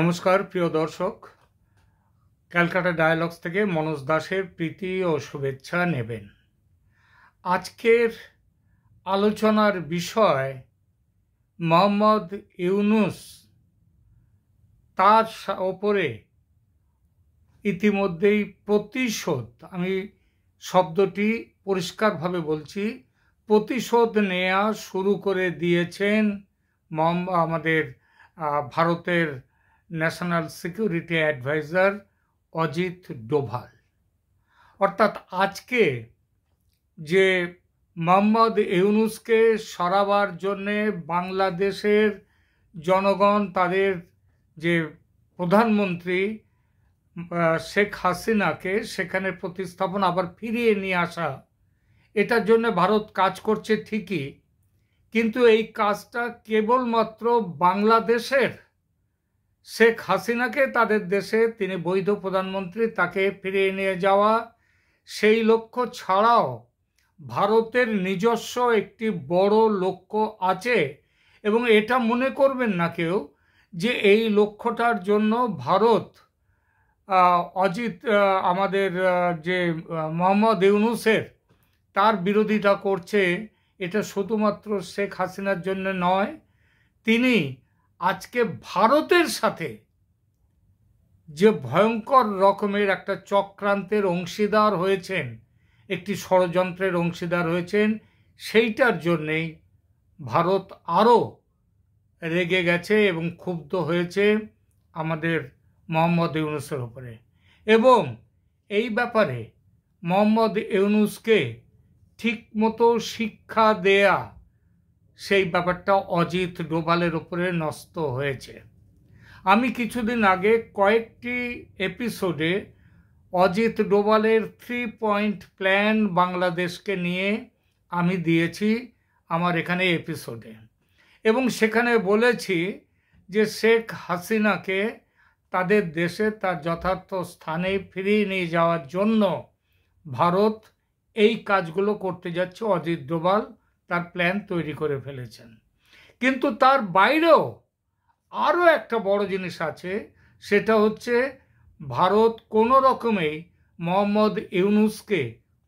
নমস্কার প্রিয় দর্শক, ক্যালকাটা ডায়ালগস থেকে মনোজ দাসের প্রীতি ও শুভেচ্ছা নেবেন। আজকের আলোচনার বিষয় মোহাম্মদ ইউনূস। তার ওপরে ইতিমধ্যেই প্রতিশোধ, আমি শব্দটি পরিষ্কারভাবে বলছি, প্রতিশোধ নেওয়া শুরু করে দিয়েছেন আমাদের ভারতের national security adviser Ajit Doval. অর্থাৎ আজকে যে মোহাম্মদ ইউনূসকে সরাবার জন্যে বাংলাদেশের জনগণ তাদের যে প্রধানমন্ত্রী শেখ হাসিনাকে সেখানে প্রতিস্থাপন আবার ফিরিয়ে নিয়ে আসা, এটার জন্য ভারত কাজ করছে ঠিকই, কিন্তু এই কাজটা কেবলমাত্র বাংলাদেশের শেখ হাসিনাকে তাদের দেশে, তিনি বৈধ প্রধানমন্ত্রী, তাকে ফিরিয়ে নিয়ে যাওয়া, সেই লক্ষ্য ছাড়াও ভারতের নিজস্ব একটি বড় লক্ষ্য আছে। এবং এটা মনে করবেন না কেউ যে এই লক্ষ্যটার জন্য ভারত আমাদের যে মোহাম্মদ ইউনূসের তার বিরোধিতা করছে। এটা শুধুমাত্র শেখ হাসিনার জন্য নয়, তিনি আজকে ভারতের সাথে যে ভয়ঙ্কর রকমের একটা চক্রান্তের অংশীদার হয়েছেন, একটি ষড়যন্ত্রের অংশীদার হয়েছেন, সেইটার জন্যেই ভারত আরও রেগে গেছে এবং ক্ষুব্ধ হয়েছে আমাদের মোহাম্মদ ইউনূসের উপরে। এবং এই ব্যাপারে মোহাম্মদ ইউনূসকে ঠিকমতো শিক্ষা দেয়া, সেই ব্যাপারটা অজিত ডোভালের উপরে ন্যস্ত হয়েছে। আমি কিছুদিন আগে কয়েকটি এপিসোডে অজিত ডোভালের 3 পয়েন্ট প্ল্যান বাংলাদেশকে নিয়ে আমি দিয়েছি আমার এখানে এপিসোডে, এবং সেখানে বলেছি যে শেখ হাসিনাকে তাদের দেশে তার যথার্থ স্থানে ফিরিয়ে নিয়ে যাওয়ার জন্য ভারত এই কাজগুলো করতে যাচ্ছে। অজিত ডোভাল তার প্ল্যান তৈরি করে ফেলেছেন। কিন্তু তার বাইরেও আরও একটা বড় জিনিস আছে, সেটা হচ্ছে ভারত কোনো রকমেই মোহাম্মদ ইউনূসকে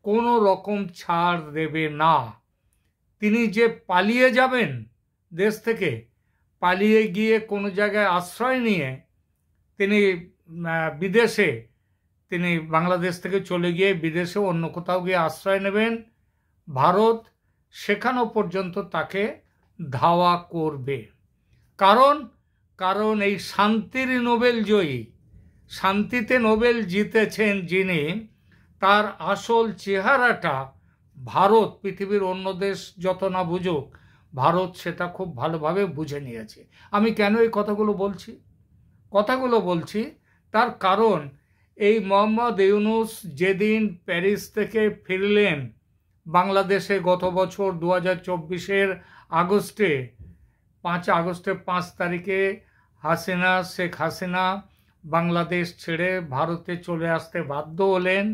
কোনো রকম ছাড় দেবে না। তিনি যে পালিয়ে যাবেন দেশ থেকে, পালিয়ে গিয়ে কোনো জায়গায় আশ্রয় নিয়ে তিনি বিদেশে, তিনি বাংলাদেশ থেকে চলে গিয়ে বিদেশে অন্য কোথাও গিয়ে আশ্রয় নেবেন, ভারত সেখানো পর্যন্ত তাকে ধাওয়া করবে। কারণ এই শান্তির নোবেল জয়ী, শান্তিতে নোবেল জিতেছেন যিনি, তার আসল চেহারাটা ভারত, পৃথিবীর অন্য দেশ যত না বুঝুক, ভারত সেটা খুব ভালোভাবে বুঝে নিয়েছে। আমি কেন এই কথাগুলো বলছি তার কারণ এই মোহাম্মদ ইউনূস যেদিন প্যারিস থেকে ফিরলেন বাংলাদেশে গত বছর 2024-এর আগস্টে, 5 তারিখে শেখ হাসিনা বাংলাদেশ ছেড়ে ভারতে চলে আসতে বাধ্য হলেন।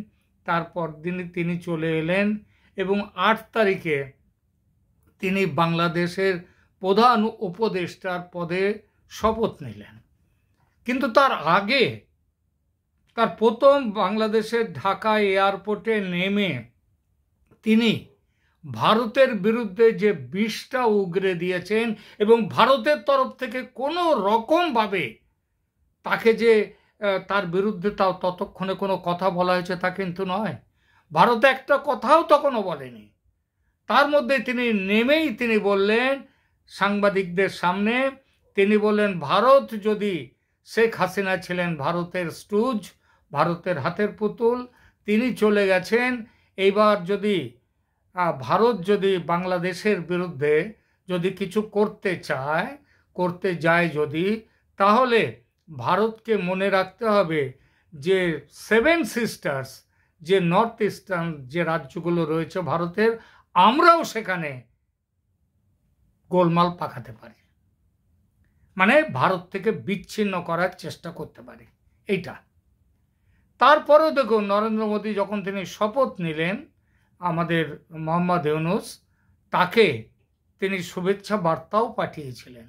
তারপর দিনই তিনি চলে এলেন এবং 8 তারিখে তিনি বাংলাদেশের প্রধান উপদেষ্টার পদে শপথ নিলেন। কিন্তু তার আগে, তার প্রথম বাংলাদেশের ঢাকা এয়ারপোর্টে নেমে তিনি ভারতের বিরুদ্ধে যে বিষটা উগরে দিয়েছেন, এবং ভারতের তরফ থেকে কোনো রকমভাবে তাকে যে তার বিরুদ্ধে তাও ততক্ষণে কোনো কথা বলা হয়েছে তা কিন্তু নয়। ভারত একটা কথাও তখনও বলেনি। তার মধ্যে তিনি নেমেই তিনি বললেন সাংবাদিকদের সামনে, তিনি বললেন ভারত যদি, শেখ হাসিনা ছিলেন ভারতের স্টুজ, ভারতের হাতের পুতুল, তিনি চলে গেছেন। এইবার যদি ভারত যদি বাংলাদেশের বিরুদ্ধে যদি কিছু করতে যায় যদি, তাহলে ভারতকে মনে রাখতে হবে যে 7 সিস্টার্স, যে নর্থ ইস্টার্ন যে রাজ্যগুলো রয়েছে ভারতের, আমরাও সেখানে গোলমাল পাকাতে পারি, মানে ভারত থেকে বিচ্ছিন্ন করার চেষ্টা করতে পারি এইটা। তারপরেও দেখুন, নরেন্দ্র মোদী যখন তিনি শপথ নিলেন, আমাদের মোহাম্মদ ইউনূস, তাকে তিনি শুভেচ্ছা বার্তাও পাঠিয়েছিলেন।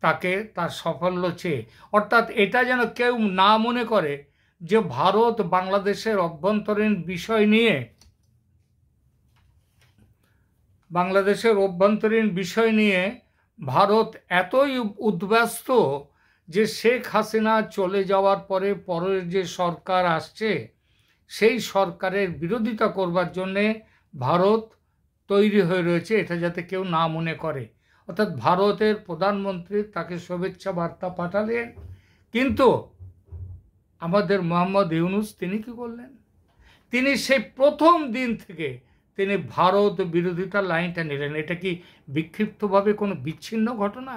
তাকে তার সাফল্য চেয়ে। অর্থাৎ এটা যেন কেউ না মনে করে যে ভারত বাংলাদেশের অভ্যন্তরীণ বিষয় নিয়ে ভারত এতই উদ্ব্যস্ত যে শেখ হাসিনা চলে যাওয়ার পরে পরের যে সরকার আসছে সেই সরকারের বিরোধিতা করবার জন্যে ভারত তৈরি হয়ে রয়েছে, এটা যাতে কেউ না মনে করে। অর্থাৎ ভারতের প্রধানমন্ত্রী তাকে শুভেচ্ছা বার্তা পাঠালেন, কিন্তু আমাদের মোহাম্মদ ইউনূস তিনি কি করলেন? তিনি সেই প্রথম দিন থেকে তিনি ভারত বিরোধিতার লাইনটা নিলেন। এটা কি বিক্ষিপ্তভাবে কোনো বিচ্ছিন্ন ঘটনা?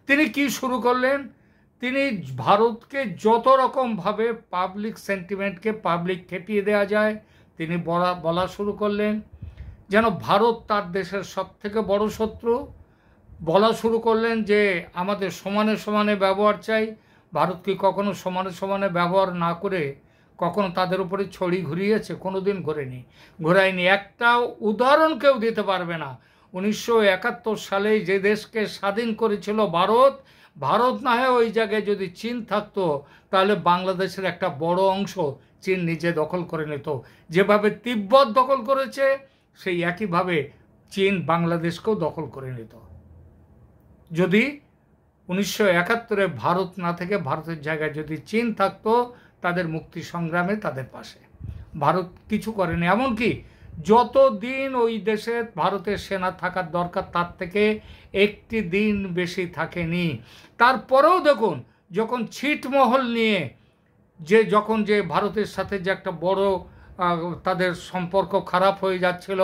তিনি কি শুরু করলেন? তিনি ভারতকে যত রকমভাবে পাবলিক সেন্টিমেন্টকে পাবলিক খেপিয়ে দেওয়া যায় তিনি বলা শুরু করলেন, যেন ভারত তার দেশের সবথেকে বড় শত্রু। বলা শুরু করলেন যে আমাদের সমানে সমানে ব্যবহার চাই। ভারত কি কখনো সমানে সমানে ব্যবহার না করে কখনো তাদের উপরে ছড়ি ঘুরিয়েছে? কোনোদিন ঘোরায়নি। একটা উদাহরণ কেউ দিতে পারবে না। 1971 সালে যে দেশকে স্বাধীন করেছিল ভারত না হয় ওই জায়গায় যদি চীন থাকতো তাহলে বাংলাদেশের একটা বড় অংশ চীন নিজে দখল করে নিত। যেভাবে তিব্বত দখল করেছে সেই একইভাবে চীন বাংলাদেশকেও দখল করে নিত। যদি 1971-এ ভারত না থেকে ভারতের জায়গায় যদি চীন থাকতো তাদের মুক্তি সংগ্রামে তাদের পাশে। ভারত কিছু করেনি। এমনকি যতদিন ওই দেশে ভারতের সেনা থাকার দরকার তার থেকে একটি দিন বেশি থাকেনি। তারপরেও দেখুন, যখন ছিটমহল নিয়ে যখন ভারতের সাথে যে একটা বড় তাদের সম্পর্ক খারাপ হয়ে যাচ্ছিল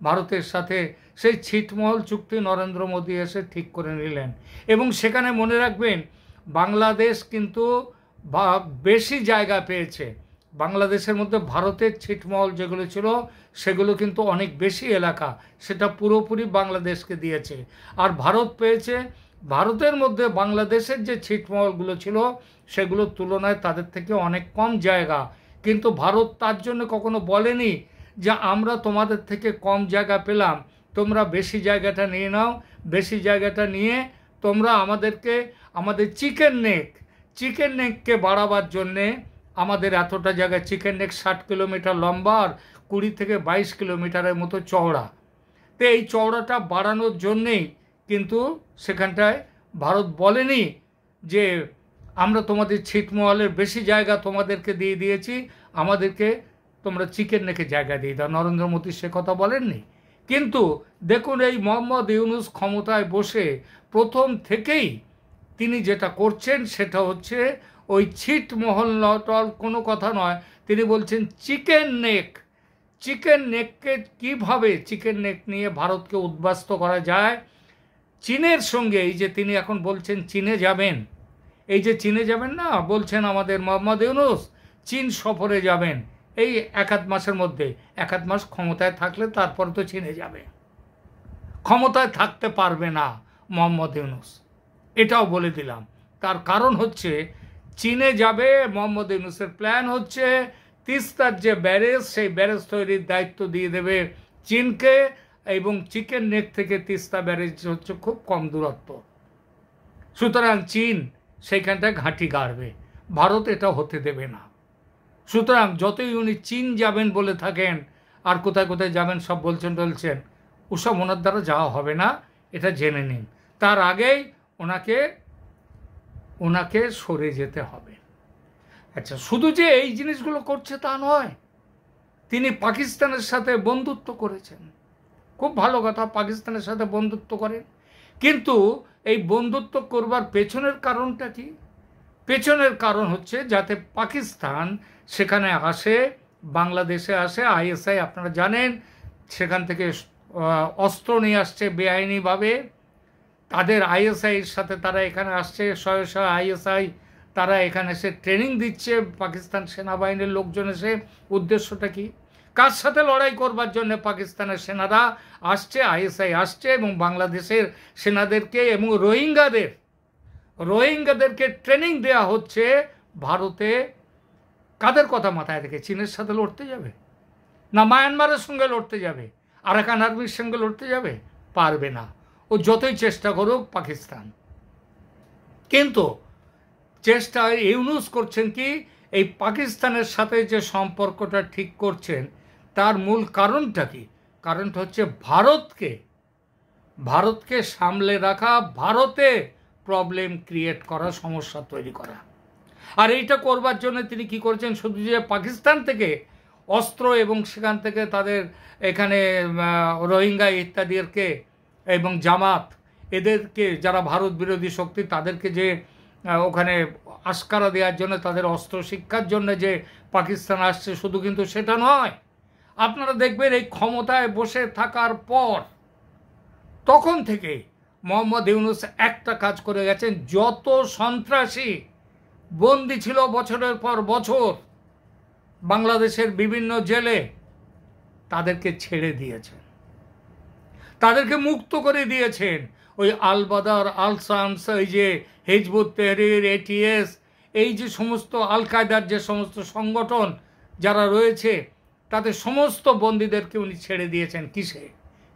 ভারতের সাথে, সেই ছিটমহল চুক্তি নরেন্দ্র মোদী এসে ঠিক করে নিলেন। এবং সেখানে মনে রাখবেন, বাংলাদেশ কিন্তু বেশি জায়গা পেয়েছে। বাংলাদেশের মধ্যে ভারতের ছিটমহল যেগুলো ছিল সেগুলো কিন্তু অনেক বেশি এলাকা, সেটা পুরোপুরি বাংলাদেশকে দিয়েছে। আর ভারত পেয়েছে, ভারতের মধ্যে বাংলাদেশের যে ছিটমহলগুলো ছিল সেগুলোর তুলনায় তাদের থেকে অনেক কম জায়গা। কিন্তু ভারত তার জন্য কখনো বলেনি যে আমরা তোমাদের থেকে কম জায়গা পেলাম, তোমরা বেশি জায়গাটা নিয়ে নাও। বেশি জায়গাটা নিয়ে তোমরা আমাদের চিকেন নেককে বাড়াবার জন্যে আমাদের এতটা জায়গায়, চিকেন নেক 60 কিলোমিটার লম্বা আর 20 থেকে 22 কিলোমিটারের মতো চওড়া। তো এই চওড়াটা বাড়ানোর জন্যেই কিন্তু সেখানটায় ভারত বলেনি যে আমরা তোমাদের ছিটমহলের বেশি জায়গা তোমাদেরকে দিয়ে দিয়েছি, আমাদেরকে তোমরা চিকেন নেকে জায়গা দিয়ে দাও। নরেন্দ্র মোদী সে কথা বলেননি। কিন্তু দেখুন, এই মোহাম্মদ ইউনূস ক্ষমতায় বসে প্রথম থেকেই তিনি যেটা করছেন সেটা হচ্ছে ওই ছিটমহল টল কোনো কথা নয়। তিনি বলছেন চিকেন নেককে কীভাবে চিকেন নেক নিয়ে ভারতকে উদ্বাস্ত করা যায়। চীনের সঙ্গে এই যে তিনি এখন বলছেন চীনে যাবেন, এই যে চীনে যাবেন না বলছেন আমাদের মোহাম্মদ ইউনূস, চীন সফরে যাবেন এই 1-1 মাসের মধ্যে। 1-1 মাস ক্ষমতায় থাকলে তারপর তো চীনে যাবে। ক্ষমতায় থাকতে পারবে না মোহাম্মদ ইউনূস, এটাও বলে দিলাম। তার কারণ হচ্ছে চীনে যাবে। মোহাম্মদ ইউনূসের প্ল্যান হচ্ছে তিস্তার যে ব্যারেজ, সেই ব্যারেজ তৈরির দায়িত্ব দিয়ে দেবে চীনকে। এবং চিকেন নেক থেকে তিস্তা ব্যারেজ হচ্ছে খুব কম দূরত্ব, সুতরাং চীন সেইখানটায় ঘাঁটি গাড়বে। ভারত এটা হতে দেবে না। সুতরাং যতই উনি চীন যাবেন বলে থাকেন আর কোথায় কোথায় যাবেন সব বলছেন ওসব ওনার দ্বারা যাওয়া হবে না, এটা জেনে নিন। তার আগেই ওনাকে সরে যেতে হবে। আচ্ছা, শুধু যে এই জিনিসগুলো করছে তা নয়, তিনি পাকিস্তানের সাথে বন্ধুত্ব করেছেন। খুব ভালো কথা, পাকিস্তানের সাথে বন্ধুত্ব করেন। কিন্তু এই বন্ধুত্ব করবার পেছনের কারণটা কি? পেছনের কারণ হচ্ছে যাতে পাকিস্তান সেখানে আসে, বাংলাদেশে আসে। আইএসআই আপনারা জানেন সেখান থেকে অস্ত্র নিয়ে আসছে বেআইনিভাবে। তাদের আইএসআইয়ের সাথে তারা এখানে আসছে, শয়ে আইএসআই তারা এখানে এসে ট্রেনিং দিচ্ছে পাকিস্তান সেনাবাহিনীর লোকজন এসে। উদ্দেশ্যটা কি? কার সাথে লড়াই করবার জন্য পাকিস্তানের সেনারা আসছে, আইএসআই আসছে। এবং বাংলাদেশের সেনাদেরকে এবং রোহিঙ্গাদেরকে ট্রেনিং দেওয়া হচ্ছে ভারতে। কাদের কথা মাথায় রেখে? চীনের সাথে লড়তে যাবে না মায়ানমারের সঙ্গে লড়তে যাবে, আরাকান আর্মির সঙ্গে লড়তে যাবে? পারবে না। ও যতই চেষ্টা করুক পাকিস্তান। কিন্তু চেষ্টা ইউনূস করছেন কি, এই পাকিস্তানের সাথে যে সম্পর্কটা ঠিক করছেন তার মূল কারণটা কি? কারণটা হচ্ছে ভারতকে সামলে রাখা, ভারতে প্রবলেম ক্রিয়েট করা, সমস্যা তৈরি করা। আর এইটা করবার জন্য তিনি কি করেছেন, শুধু যে পাকিস্তান থেকে অস্ত্র এবং সেখান থেকে তাদের এখানে রোহিঙ্গা ইত্যাদিকে এবং জামাত এদেরকে, যারা ভারত বিরোধী শক্তি, তাদেরকে যে ওখানে আস্কারা দেওয়ার জন্য, তাদের অস্ত্র শিক্ষার জন্য যে পাকিস্তান আসছে, শুধু কিন্তু সেটা নয়। আপনারা দেখবেন এই ক্ষমতায় বসে থাকার পর তখন থেকে মোহাম্মদ ইউনূস একটা কাজ করে গেছেন, যত সন্ত্রাসী বন্দী ছিল বছরের পর বছর বাংলাদেশের বিভিন্ন জেলে, তাদেরকে ছেড়ে দিয়েছেন, তাদেরকে মুক্ত করে দিয়েছেন। ওই আল বাদার, আল শামস, এই যে হিজবুত তাহরির, এটিএস, এই যে সমস্ত আল কায়দার যে সমস্ত সংগঠন যারা রয়েছে, তাদের সমস্ত বন্দীদেরকে উনি ছেড়ে দিয়েছেন।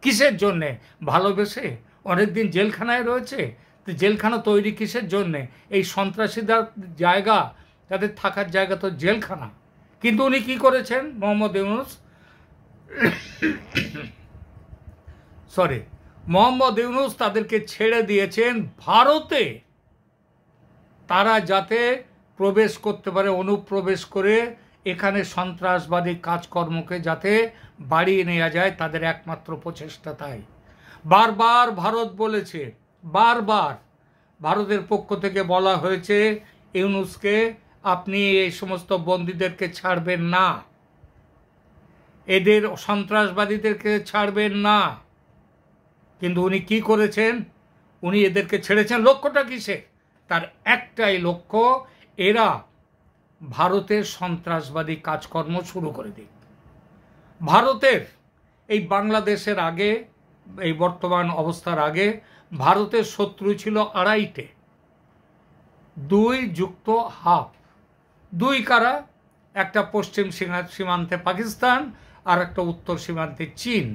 কিসের জন্যে? ভালোবেসে? অনেকদিন জেলখানায় রয়েছে, তো জেলখানা তৈরি কিসের জন্যে? এই সন্ত্রাসীদের জায়গা, তাদের থাকার জায়গা তো জেলখানা। কিন্তু উনি কি করেছেন, মোহাম্মদ ইউনূস তাদেরকে ছেড়ে দিয়েছেন ভারতে, তারা যাতে প্রবেশ করতে পারে, অনুপ্রবেশ করে এখানে সন্ত্রাসবাদী কাজকর্মকে যাতে বাড়িয়ে নেওয়া যায়, তাদের একমাত্র প্রচেষ্টা তাই। বারবার ভারত বলেছে, বারবার ভারতের পক্ষ থেকে বলা হয়েছে ইউনূসকে, আপনি এই সমস্ত বন্দীদেরকে ছাড়বেন না, এদের সন্ত্রাসবাদীদেরকে ছাড়বেন না। কিন্তু উনি কি করেছেন? উনি এদেরকে ছেড়েছেন। লক্ষ্যটা কিসে? তার একটাই লক্ষ্য, এরা ভারতের সন্ত্রাসবাদী কাজকর্ম শুরু করে দিক। ভারতের এই বাংলাদেশের আগে, এই বর্তমান অবস্থার আগে ভারতের শত্রু ছিল আড়াইটে, 2 যুক্ত হাফ। 2 কারা? একটা পশ্চিম সীমান্তে পাকিস্তান, আর একটা উত্তর সীমান্তে চীন।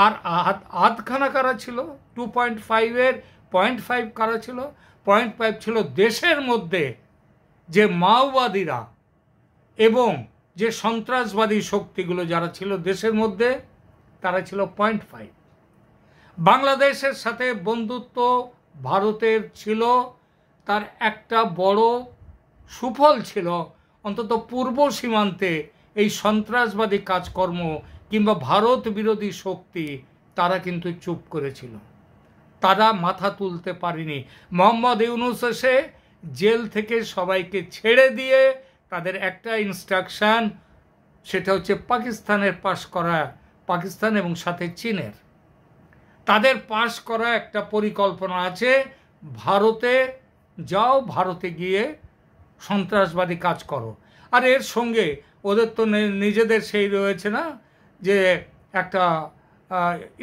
আর আধখানা কারা ছিল? 2.5-এর 0.5 কারা ছিল? 0.5 ছিল দেশের মধ্যে যে মাওবাদীরা এবং যে সন্ত্রাসবাদী শক্তিগুলো যারা ছিল দেশের মধ্যে, তারা ছিল 0.5। বাংলাদেশের সাথে বন্ধুত্ব ভারতের ছিল, তার একটা বড় সুফল ছিল, অন্তত পূর্ব সীমান্তে এই সন্ত্রাসবাদী কাজকর্ম কিংবা ভারত বিরোধী শক্তি, তারা কিন্তু চুপ করেছিল, তারা মাথা তুলতে পারেনি। মোহাম্মদ ইউনূস এসে জেল থেকে সবাইকে ছেড়ে দিয়ে তাদের একটা ইনস্ট্রাকশন, সেটা হচ্ছে পাকিস্তানের পাশ করা, পাকিস্তান এবং সাথে চীনের তাদের পাশ করা একটা পরিকল্পনা আছে, ভারতে যাও, ভারতে গিয়ে সন্ত্রাসবাদী কাজ করো। আর এর সঙ্গে ওদের তো নিজেদের সেই রয়েছে না, যে একটা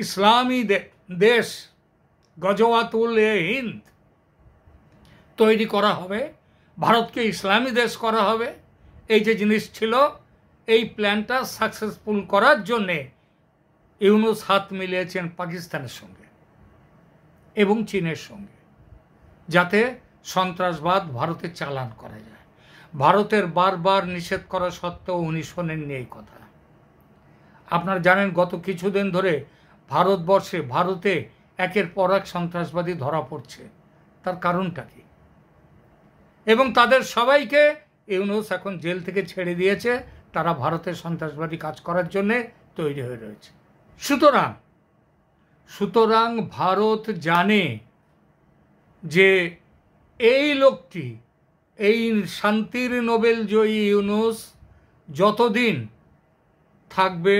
ইসলামী দেশ গজওয়াতুল হিন্দ তৈরি করা হবে, ভারতকে ইসলামী দেশ করা হবে। এই যে জিনিস ছিল, এই প্ল্যানটা সাকসেসফুল করার জন্যে ইউনূস হাত মিলিয়েছেন পাকিস্তানের সঙ্গে এবং চীনের সঙ্গে, যাতে সন্ত্রাসবাদ ভারতে চালান করা যায়। ভারতের বারবার নিষেধ করা সত্ত্বেও উনি শোনেননি এই কথা। আপনারা জানেন গত কিছুদিন ধরে ভারতে একের পর এক সন্ত্রাসবাদী ধরা পড়ছে। তার কারণটা কি? এবং তাদের সবাইকে ইউনূস এখন জেল থেকে ছেড়ে দিয়েছে, তারা ভারতের সন্ত্রাসবাদী কাজ করার জন্য তৈরি হয়ে রয়েছে। সুতরাং ভারত জানে যে এই লোকটি, এই শান্তির নোবেল জয়ী ইউনূস যতদিন থাকবে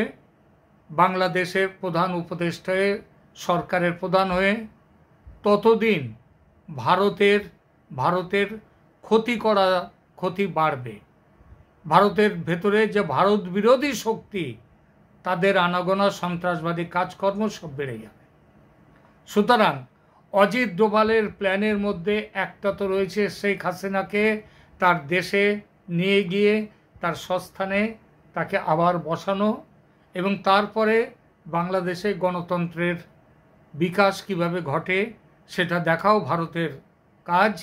বাংলাদেশের প্রধান উপদেষ্টা হয়ে, সরকারের প্রধান হয়ে, ততদিন ভারতের ক্ষতি বাড়বে। ভারতের ভেতরে যে ভারত বিরোধী শক্তি, তাদের আনাগোনা সন্ত্রাসবাদী কাজকর্ম সব বেড়ে যাবে। সুতরাং অজিত ডোভালের প্ল্যানের মধ্যে একটা তো রয়েছে, শেখ হাসিনাকে তার দেশে নিয়ে গিয়ে তার স্বস্থানে তাকে আবার বসানো, এবং তারপরে বাংলাদেশে গণতন্ত্রের বিকাশ কিভাবে ঘটে সেটা দেখাও ভারতের কাজ,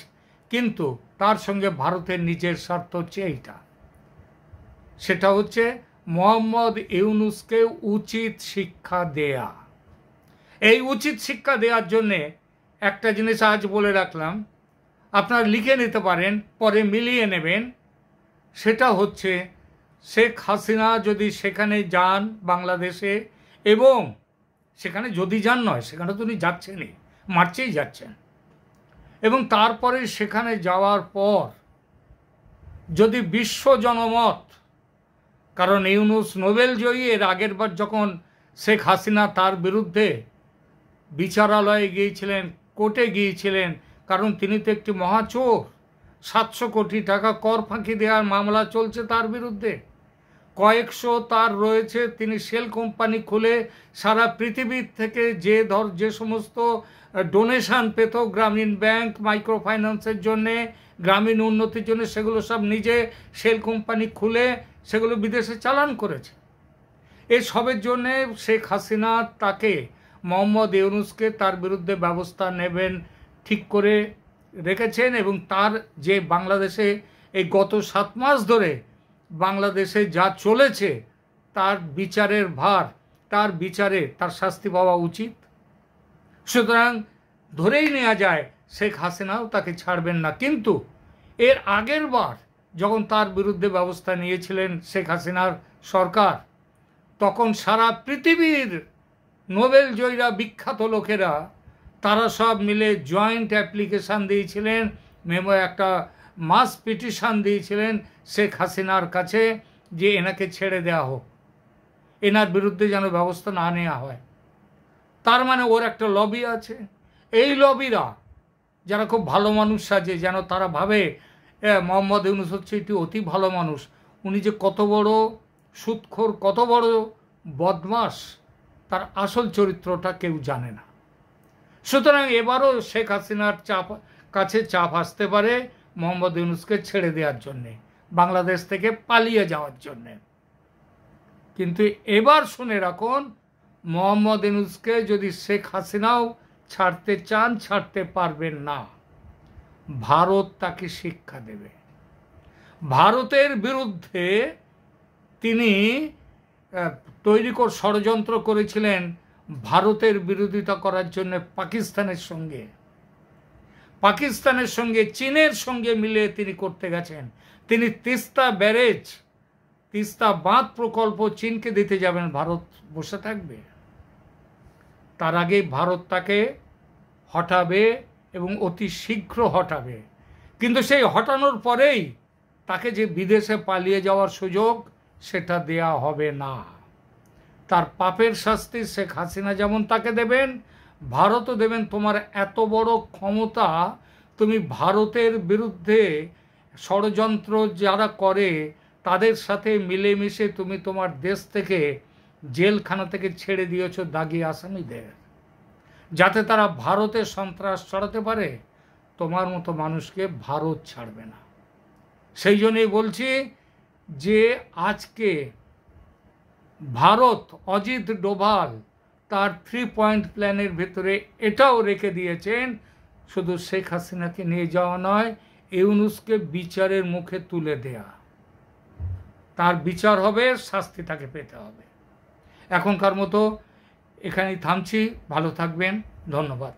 কিন্তু তার সঙ্গে ভারতের নিজের স্বার্থ হচ্ছে এইটা, সেটা হচ্ছে মোহাম্মদ ইউনূসকে উচিত শিক্ষা দেয়া। এই উচিত শিক্ষা দেওয়ার জন্যে একটা জিনিস আজ বলে রাখলাম, আপনারা লিখে নিতে পারেন, পরে মিলিয়ে নেবেন। সেটা হচ্ছে শেখ হাসিনা যদি সেখানে যান বাংলাদেশে, এবং সেখানে যদি যান নয়, সেখানে তো উনি যাচ্ছেনই, মার্চেই যাচ্ছেন, এবং তারপরে সেখানে যাওয়ার পর যদি বিশ্ব জনমত, কারণ ইউনূস নোবেল জয়ী, এর আগের বার যখন শেখ হাসিনা তার বিরুদ্ধে বিচারালয়ে গিয়েছিলেন, কোর্টে গিয়েছিলেন, কারণ তিনি তো একটি মহাচোর, 700 কোটি টাকা কর ফাঁকি দেওয়ার মামলা চলছে তার বিরুদ্ধে, কয়েকশো তার রয়েছে, তিনি শেল কোম্পানি খুলে সারা পৃথিবীর থেকে যে সমস্ত ডোনেশন পেত গ্রামীণ ব্যাংক, মাইক্রো ফাইন্যান্সের জন্যে, গ্রামীণ উন্নতির জন্য, সেগুলো সব নিজে শেল কোম্পানি খুলে সেগুলো বিদেশে চালান করেছে। এসবের জন্যে শেখ হাসিনা তাকে, মোহাম্মদ ইউনূসকে, তার বিরুদ্ধে ব্যবস্থা নেবেন ঠিক করে রেখেছেন, এবং তার যে বাংলাদেশে এই গত 7 মাস ধরে বাংলাদেশে যা চলেছে তার বিচারের ভার, তার বিচারে তার শাস্তি পাওয়া উচিত। সুতরাং ধরেই নেওয়া যায় শেখ হাসিনাও তাকে ছাড়বেন না। কিন্তু এর আগের বার যখন তার বিরুদ্ধে ব্যবস্থা নিয়েছিলেন শেখ হাসিনার সরকার, তখন সারা পৃথিবীর নোবেল জয়ীরা, বিখ্যাত লোকেরা, তারা সব মিলে জয়েন্ট অ্যাপ্লিকেশান দিয়েছিলেন, একটা মাস পিটিশন দিয়েছিলেন শেখ হাসিনার কাছে যে এনাকে ছেড়ে দেওয়া হোক, এনার বিরুদ্ধে যেন ব্যবস্থা না নেওয়া হয়। তার মানে ওর একটা লবি আছে। এই লবিরা, যারা খুব ভালো মানুষ সাজে, যেন তারা ভাবে মোহাম্মদ ইউনূস হচ্ছে একটি অতি ভালো মানুষ, উনি যে কত বড় সুদখোর, কত বড় বদমাস, তার আসল চরিত্রটা কেউ জানে না। সুতরাং এবারও শেখ হাসিনার কাছে চাপ আসতে পারে মোহাম্মদ ইউনূসকে ছেড়ে দেওয়ার জন্যে, বাংলাদেশ থেকে পালিয়ে যাওয়ার জন্যে। কিন্তু এবার শুনে রাখুন, মোহাম্মদ ইউনূসকে যদি শেখ হাসিনাও ছাড়তে চান, ছাড়তে পারবেন না। ভারত তাকে শিক্ষা দেবে। ভারতের বিরুদ্ধে তিনি ষড়যন্ত্র করেছিলেন ভারতের বিরোধিতা করার জন্য পাকিস্তানের সঙ্গে, চীনের সঙ্গে মিলে তিনি করতে গেছেন। তিনি তিস্তা ব্যারেজ, তিস্তা বাঁধ প্রকল্প চীনকে দিতে যাবেন, ভারত বসে থাকবে? তার আগে ভারত তাকে হটাবে, এবং অতি শীঘ্র হটাবে। কিন্তু সেই হটানোর পরেই তাকে যে বিদেশে পালিয়ে যাওয়ার সুযোগ, সেটা দেয়া হবে না। তার পাপের শাস্তি শেখ হাসিনা যেমন তাকে দেবেন, ভারতও দেবেন। তোমার এত বড় ক্ষমতা, তুমি ভারতের বিরুদ্ধে ষড়যন্ত্র যারা করে তাদের সাথে মিলেমিশে তুমি তোমার দেশ থেকে, জেলখানা থেকে ছেড়ে দিয়েছো দাগি আসামিদের, যাতে তারা ভারতে সন্ত্রাস ছড়াতে পারে। তোমার মতো মানুষকে ভারত ছাড়বে না। সেই জন্যই বলছি যে আজকে ভারত, অজিত ডোভাল তার 3 পয়েন্ট প্ল্যানের ভেতরে এটাও রেখে দিয়েছেন, শুধু শেখ হাসিনাকে নিয়ে যাওয়া নয়, ইউনূসকে বিচারের মুখে তুলে দেয়া। তার বিচার হবে, শাস্তি তাকে পেতে হবে। এখনকার মতো এখানেই থামছি। ভালো থাকবেন, ধন্যবাদ।